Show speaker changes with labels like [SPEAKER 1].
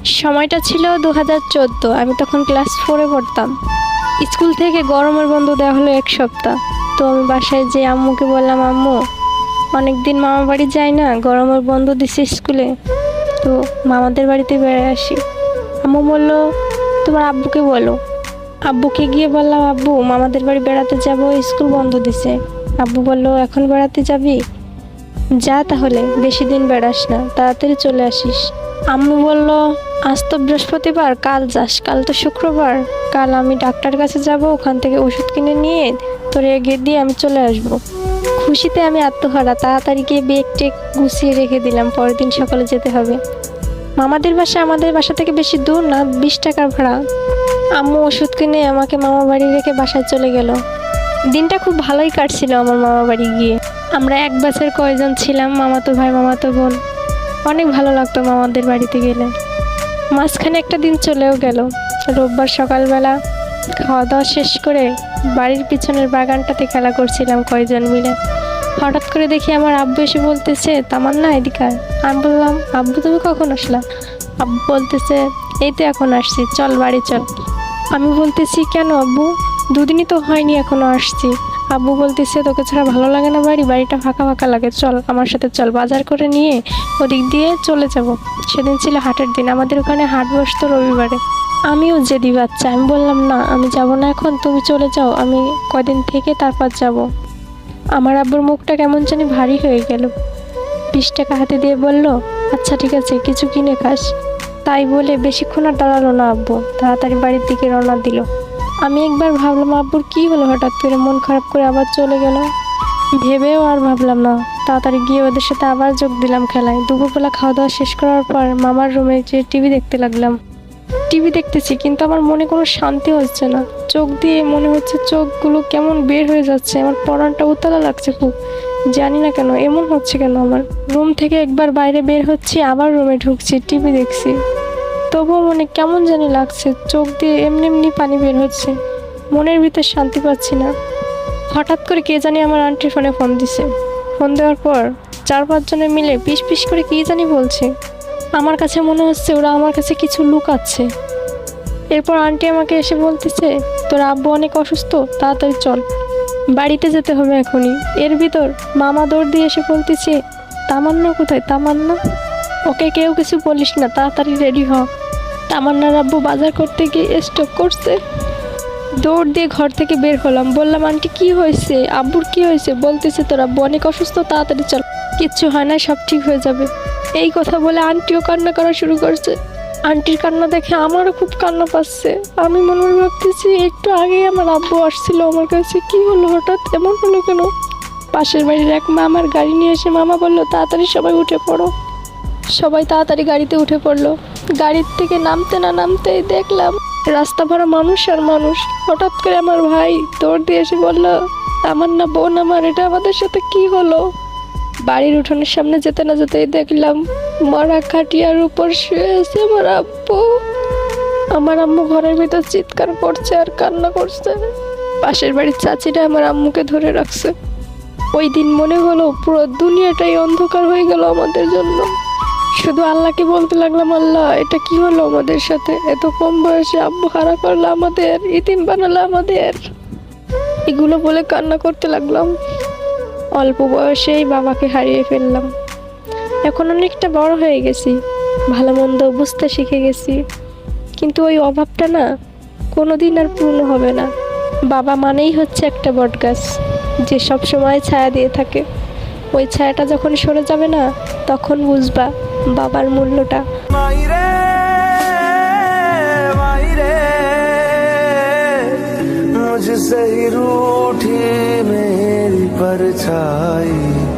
[SPEAKER 1] সময়টা ছিল 2014। আমি তখন ক্লাস 4-এ পড়তাম। স্কুল থেকে গরমের বন্ধ দেওয়া হলো 1 সপ্তাহ। তো আমি বাসায় যেয়ে আম্মুকে বললাম, আম্মু অনেকদিন মামা বাড়ি যাই না, গরমের বন্ধ দিছে স্কুলে, তো মামাদের বাড়িতে বেড়ে আসি। আম্মু বললো তোমার আব্বুকে বলো। আব্বুকে গিয়ে বললাম, আব্বু মামাদের বাড়ি বেড়াতে যাব, স্কুল বন্ধ দিছে। আব্বু বললো এখন বেড়াতে যাবি? যা তাহলে, বেশি দিন বেড়াস না, তাড়াতাড়ি চলে আসিস। আম্মু বলল আজ তো বৃহস্পতিবার, কাল যাস, কাল তো শুক্রবার, কাল আমি ডাক্তার কাছে যাব, ওখান থেকে ওষুধ কিনে নিয়ে তোর এগিয়ে দিয়ে আমি চলে আসব। খুশিতে আমি আত্মহারা, তাড়াতাড়ি গিয়ে ব্যাগ টেক গুছিয়ে রেখে দিলাম, পরের দিন সকালে যেতে হবে। মামাদের বাসা আমাদের বাসা থেকে বেশি দূর না, 20 টাকার ভাড়া। আম্মু ওষুধ কিনে আমাকে মামা বাড়ি রেখে বাসায় চলে গেল। দিনটা খুব ভালোই কাটছিল আমার মামা বাড়ি গিয়ে। আমরা এক ব্যাচের কয়জন ছিলাম, মামাতো ভাই মামাতো বোন। অনেক ভালো লাগতো মামাদের বাড়িতে গেলে। মাঝখানে একটা দিন চলেও গেল। রোববার সকালবেলা খাওয়া দাওয়া শেষ করে বাড়ির পিছনের বাগানটাতে খেলা করছিলাম কয়জন মিলে। হঠাৎ করে দেখি আমার আব্বু এসে বলতেছে, তামান্না এদিকে আয়। আমি বললাম, আব্বু তুমি কখন আসলা? আব্বু বলতেছে, এই তো এখন আসছি, চল বাড়ি চল। আমি বলতেছি, কেন আব্বু? 2 দিনই তো হয়নি, এখনো আসছি। আব্বু বলতেছে, তোকে ছাড়া ভালো লাগে না, বাড়িটা ফাঁকা ফাঁকা লাগে, চল আমার সাথে চল, বাজার করে নিয়ে ওদিক দিয়ে চলে যাব। সেদিন ছিল হাটের দিন, আমাদের ওখানে হাট বসতো রবিবারে। আমিও জেদি বাচ্চা, আমি বললাম না আমি যাব না এখন, তুমি চলে যাও, আমি কদিন থেকে তারপর যাব। আমার আব্বুর মুখটা কেমন জানি ভারী হয়ে গেল। 20 টাকা হাতে দিয়ে বলল, আচ্ছা ঠিক আছে, কিছু কিনে খাস। তাই বলে বেশিক্ষণ আর দাঁড়ালো না আব্বু, তাড়াতাড়ি বাড়ির দিকে রওনা দিল। আমি একবার ভাবলাম আব্বুর কি হলো, হঠাৎ করে মন খারাপ করে আবার চলে গেল। ভেবেও আর ভাবলাম না, তাড়াতাড়ি গিয়ে ওদের সাথে আবার যোগ দিলাম খেলায়। দুপুরবেলা খাওয়া দাওয়া শেষ করার পর মামার রুমে যেয়ে টিভি দেখতে লাগলাম। টিভি দেখতেছি কিন্তু আমার মনে কোনো শান্তি হচ্ছে না। চোখ দিয়ে মনে হচ্ছে চোখগুলো কেমন বের হয়ে যাচ্ছে, আমার পরানটা উতলা লাগছে খুব। জানি না কেন এমন হচ্ছে কেন। আমার রুম থেকে একবার বাইরে বের হচ্ছি, আবার রুমে ঢুকছি, টিভি দেখছি, তবুও মনে কেমন জানি লাগছে, চোখ দিয়ে এমনি এমনি পানি বের হচ্ছে, মনের ভিতর শান্তি পাচ্ছি না। হঠাৎ করে কে জানি আমার আন্টির ফোনে ফোন দিছে। ফোন দেওয়ার পর 4-5 জনে মিলে পিস পিস করে কী জানি বলছে। আমার কাছে মনে হচ্ছে ওরা আমার কাছে কিছু লুকাচ্ছে। এরপর আন্টি আমাকে এসে বলতেছে, তোর আব্বু অনেক অসুস্থ, তাড়াতাড়ি চল, বাড়িতে যেতে হবে এখনই। এর ভিতর মামা দৌড় দিয়ে এসে বলতেছে, তামান্না কোথায়? তামান্না, ওকে কেউ কিছু বলিস না, তাড়াতাড়ি রেডি হ, তামান্নার আব্বু বাজার করতে গিয়ে স্ট্রোক করছে। দৌড় দিয়ে ঘর থেকে বের হলাম। বললাম, আন্টি কি হয়েছে? আব্বুর কি হয়েছে? বলতেছে, তোর আব্বু অনেক অসুস্থ, তাড়াতাড়ি চল, কিচ্ছু হয় না, সব ঠিক হয়ে যাবে। এই কথা বলে আন্টিও কান্না করা শুরু করছে। আন্টির কান্না দেখে আমারও খুব কান্না পাচ্ছে। আমি মনে মনে ভাবতেছি, একটু আগেই আমার আব্বু আসছিল আমার কাছে, কি হলো, হঠাৎ এমন হলো কেন? পাশের বাড়ির এক মামার গাড়ি নিয়ে এসে মামা বললো, তাড়াতাড়ি সবাই উঠে পড়ো। সবাই তাড়াতাড়ি গাড়িতে উঠে পড়লো। গাড়ির থেকে নামতে না নামতেই দেখলাম রাস্তা ভরা মানুষ আর মানুষ। হঠাৎ করে আমার ভাই দৌড় দিয়ে এসে বললো, আমার না বোন, আমার এটা আমাদের সাথে কি হলো? বাড়ির উঠোনের সামনে যেতে না যেতেই দেখলাম মরা খাটিয়ার উপর শুয়ে আছে আমার আব্বু। আমার আম্মু ঘরের ভিতর চিৎকার করছে আর কান্না করছে। পাশের বাড়ির চাচিরা আমার আম্মুকে ধরে রাখছে। ওই দিন মনে হলো পুরো দুনিয়াটাই অন্ধকার হয়ে গেল আমাদের জন্য। শুধু আল্লাহকে বলতে লাগলাম, আল্লাহ এটা কি হলো আমাদের সাথে? এত কম বয়সে আব্বু হারা করলো আমাদের, ইতিম বানালো আমাদের। এগুলো বলে কান্না করতে লাগলাম। অল্প বয়সেই বাবাকে হারিয়ে ফেললাম। এখন অনেকটা বড় হয়ে গেছি, ভালো মন্দ বুঝতে শিখে গেছি, কিন্তু ওই অভাবটা না কোনোদিন আর পূর্ণ হবে না। বাবা মানেই হচ্ছে একটা বটগাছ, যে সব সময় ছায়া দিয়ে থাকে। ওই ছায়াটা যখন সরে যাবে না, তখন বুঝবা বাবার মূল্যটা।
[SPEAKER 2] मुझसे ही रूठी मेरी परछाई।